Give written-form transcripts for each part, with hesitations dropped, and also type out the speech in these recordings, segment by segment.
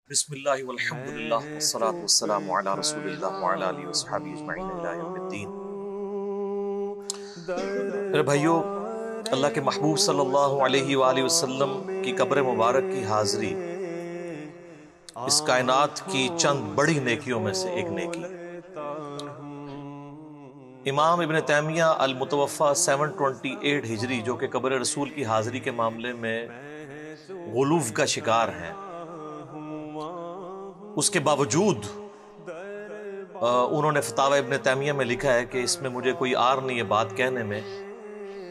بسم اللہ والحمدللہ والصلاة والسلام علی رسول اللہ وعلی آلہ وصحبہ اجمعین الی یوم الدین۔ میرے بھائیو، اللہ کے محبوب صلی اللہ علیہ وآلہ وسلم کی قبر مبارک کی حاضری اس کائنات کی چند بڑی نیکیوں میں سے ایک نیکی ہے۔ امام ابن تیمیہ المتوفہ 728 ہجری جو کہ قبر رسول کی حاضری کے معاملے میں غلو کا شکار ہیں، اس کے باوجود انہوں نے فتاوی ابن تیمیہ میں لکھا ہے کہ اس میں مجھے کوئی عار نہیں ہے بات کہنے میں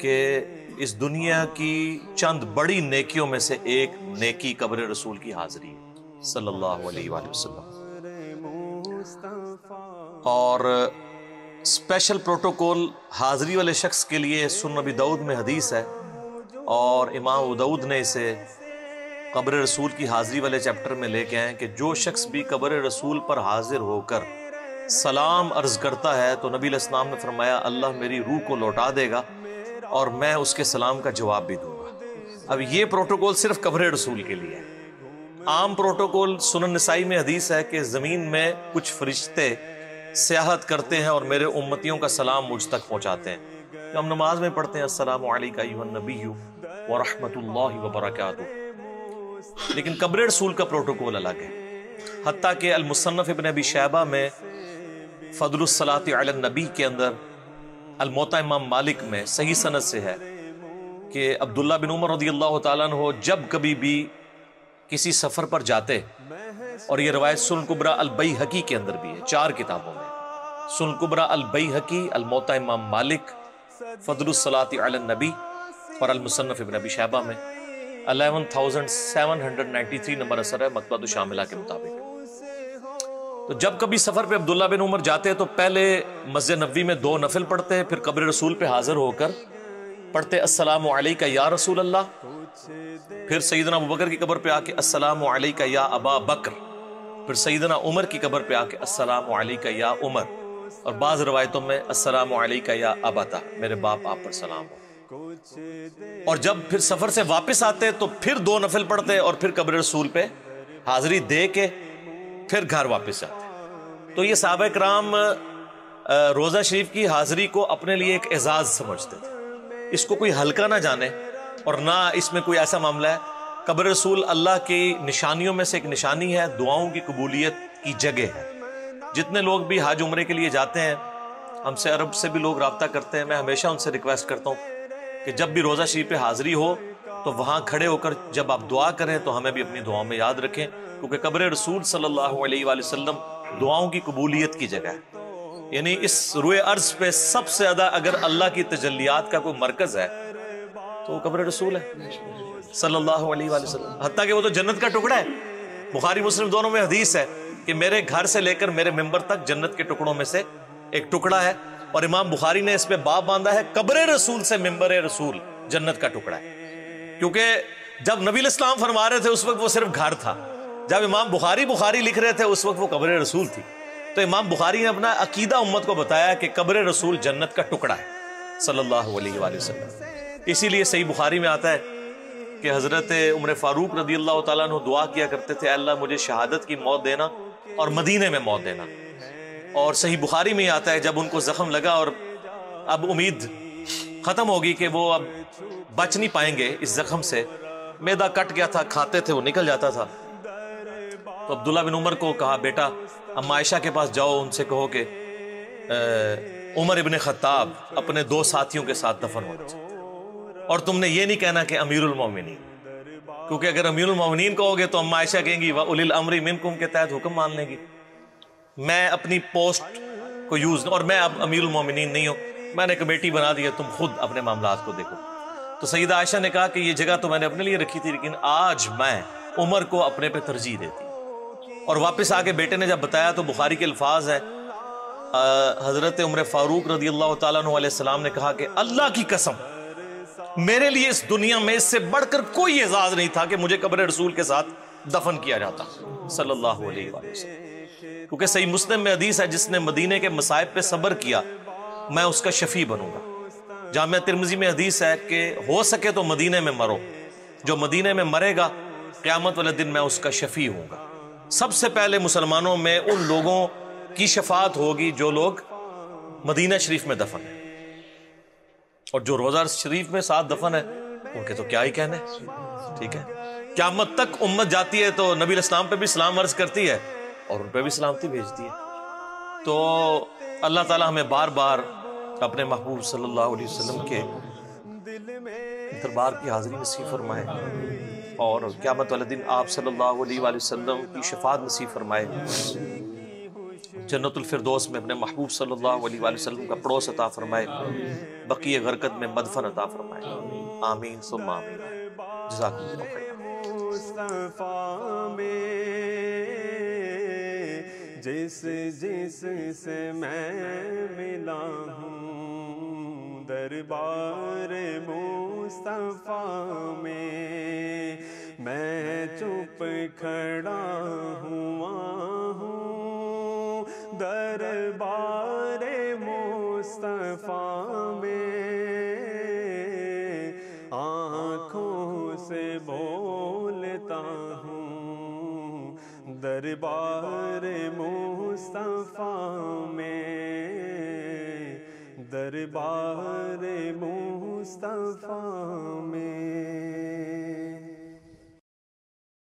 کہ اس دنیا کی چند بڑی نیکیوں میں سے ایک نیکی قبر رسول کی حاضری ہے صلی اللہ علیہ وآلہ وسلم۔ اور اسپیشل پروٹوکول حاضری والے شخص کے لیے سنن ابی داؤد میں حدیث ہے، اور امام ابو داؤد نے اسے قبر رسول کی حاضری والے چیپٹر میں لے کے آئے کہ جو شخص بھی قبر رسول پر حاضر ہو کر سلام عرض کرتا ہے تو نبی علیہ السلام نے فرمایا اللہ میری روح کو لوٹا دے گا اور میں اس کے سلام کا جواب بھی دوں گا۔ اب یہ پروٹوکول صرف قبر رسول کے لیے ہے۔ عام پروٹوکول سنن نسائی میں حدیث ہے کہ زمین میں کچھ فرشتے سیاحت کرتے ہیں اور میرے امتیوں کا سلام مجھ تک پہنچاتے ہیں۔ ہم نماز میں پڑھتے ہیں السلام علیکہ ایھا النبی ورحمۃ اللہ وبرکاتہ، لیکن قبر رسول کا پروٹوکول الگ ہے۔ حتیٰ کہ المصنف ابن ابی شیبہ میں فضل الصلاۃ علی النبی کے اندر الموطا امام مالک میں صحیح سند سے ہے کہ عبداللہ بن عمر رضی اللہ تعالیٰ عنہ جب کبھی بھی کسی سفر پر جاتے، اور یہ روایت سنن کبریٰ البیہقی کے اندر بھی ہے، 4 کتابوں میں، سنن کبریٰ البیہقی، الموطا امام مالک، فضل الصلاۃ علی النبی اور المصنف ابن ابی شیبہ میں 11793 نمبر اثر ہے مکتبۃ الشاملہ کے مطابق۔ تو جب کبھی سفر پہ عبداللہ بن عمر جاتے تو پہلے مسجد نبوی میں 2 نفل پڑھتے، پھر قبر رسول پہ حاضر ہو کر پڑھتے السلام علیکہ یا رسول اللہ، پھر سیدنا ابوبکر کی قبر پہ آ کے السلام علیکہ یا ابا بکر، پھر سیدنا عمر کی قبر پہ آ کے السلام علیکہ یا عمر، اور بعض روایتوں میں السلام علیکہ یا ابتا، میرے باپ آپ پر سلام ہو۔ اور جب پھر سفر سے واپس آتے تو پھر 2 نفل پڑھتے اور پھر قبر رسول پہ حاضری دے کے پھر گھر واپس جاتے۔ تو یہ صحابہ کرام روزہ شریف کی حاضری کو اپنے لیے ایک اعزاز سمجھتے تھے، اس کو کوئی ہلکا نہ جانے، اور نہ اس میں کوئی ایسا معاملہ ہے۔ قبر رسول اللہ کی نشانیوں میں سے ایک نشانی ہے، دعاؤں کی قبولیت کی جگہ ہے۔ جتنے لوگ بھی حج عمرے کے لیے جاتے ہیں، ہم سے عرب سے بھی لوگ رابطہ کرتے ہیں، میں ہمیشہ ان سے ریکویسٹ کرتا ہوں کہ جب بھی روزہ شریف پہ حاضری ہو تو وہاں کھڑے ہو کر جب آپ دعا کریں تو ہمیں بھی اپنی دعاؤں میں یاد رکھیں، کیونکہ قبر رسول صلی اللہ علیہ وآلہ وسلم دعاؤں کی قبولیت کی جگہ ہے۔ یعنی اس روئے ارض پہ سب سے زیادہ اگر اللہ کی تجلیات کا کوئی مرکز ہے تو وہ قبر رسول ہے صلی اللہ علیہ وآلہ وسلم۔ حتیٰ کہ وہ تو جنت کا ٹکڑا ہے، بخاری مسلم دونوں میں حدیث ہے کہ میرے گھر سے لے کر میرے ممبر تک جنت کے ٹکڑوں میں سے ایک ٹکڑا ہے، اور امام بخاری نے اس پہ باب باندھا ہے قبر رسول سے ممبر رسول جنت کا ٹکڑا ہے، کیونکہ جب نبی علیہ السلام فرما رہے تھے اس وقت وہ صرف گھر تھا، جب امام بخاری لکھ رہے تھے اس وقت وہ قبر رسول تھی۔ تو امام بخاری نے اپنا عقیدہ امت کو بتایا کہ قبر رسول جنت کا ٹکڑا ہے صلی اللہ علیہ وآلہ وسلم۔ اسی لیے صحیح بخاری میں آتا ہے کہ حضرت عمر فاروق رضی اللہ تعالیٰ عنہ دعا کیا کرتے تھے، اے اللہ مجھے شہادت کی موت دینا اور مدینے میں موت دینا۔ اور صحیح بخاری میں آتا ہے جب ان کو زخم لگا اور اب امید ختم ہوگی کہ وہ اب بچ نہیں پائیں گے اس زخم سے، معدہ کٹ گیا تھا، کھاتے تھے وہ نکل جاتا تھا، تو عبداللہ بن عمر کو کہا بیٹا اما عائشہ کے پاس جاؤ، ان سے کہو کہ عمر ابن خطاب اپنے 2 ساتھیوں کے ساتھ دفن ہونا چاہیے، اور تم نے یہ نہیں کہنا کہ امیر المومنین، کیونکہ اگر امیر المومنین کہو گے تو اما عائشہ کہیں گی وَأُولِي الْأَمْرِ مِنْكُمْ کے تحت حکم مان لیں گی، میں اپنی پوسٹ کو یوز، اور میں اب امیر المومنین نہیں ہوں، میں نے کمیٹی بنا دی ہے، تم خود اپنے معاملات کو دیکھو۔ تو سیدہ عائشہ نے کہا کہ یہ جگہ تو میں نے اپنے لیے رکھی تھی، لیکن آج میں عمر کو اپنے پہ ترجیح دیتی۔ اور واپس آ کے بیٹے نے جب بتایا تو بخاری کے الفاظ ہیں، حضرت عمر فاروق رضی اللہ تعالیٰ عنہ علیہ السلام نے کہا کہ اللہ کی قسم میرے لیے اس دنیا میں اس سے بڑھ کر کوئی اعزاز نہیں تھا کہ مجھے قبر رسول کے ساتھ دفن کیا جاتا صلی اللہ علیہ وآلہ وسلم، کیونکہ صحیح مسلم میں حدیث ہے جس نے مدینے کے مصائب پہ صبر کیا میں اس کا شفیع بنوں گا۔ جامعہ ترمذی میں حدیث ہے کہ ہو سکے تو مدینے میں مرو، جو مدینے میں مرے گا قیامت والے دن میں اس کا شفیع ہوں گا سب سے پہلے مسلمانوں میں ان لوگوں کی شفاعت ہوگی جو لوگ مدینہ شریف میں دفن ہیں، اور جو روزہ شریف میں ساتھ دفن ہے ان کے تو کیا ہی کہنے. ٹھیک ہے، قیامت تک امت جاتی ہے تو نبی علیہ السلام پہ بھی سلام عرض کرتی ہے اور ان پہ بھی سلامتی بھیجتی ہے. تو اللہ تعالی ہمیں بار بار اپنے محبوب صلی اللہ علیہ وسلم کے دربار کی حاضری نصیب فرمائے، اور قیامت والے دن آپ صلی اللہ علیہ وآلہ وسلم کی شفاعت نصیب فرمائے، جنت الفردوس میں اپنے محبوب صلی اللہ علیہ وآلہ وسلم کا پڑوس عطا فرمائے، بقیع غرقد میں مدفن عطا فرمائے. آمین ثم آمین. جزاکم اللہ خیر. مصطفیٰ میں جس جس سے میں ملا ہوں، دربار مصطفیٰ میں میں چپ کھڑا ہوا ہوں، دربار مصطفیٰ میں آنکھوں سے بولتا ہوں، دربار مصطفیٰ میں، دربار مصطفیٰ میں.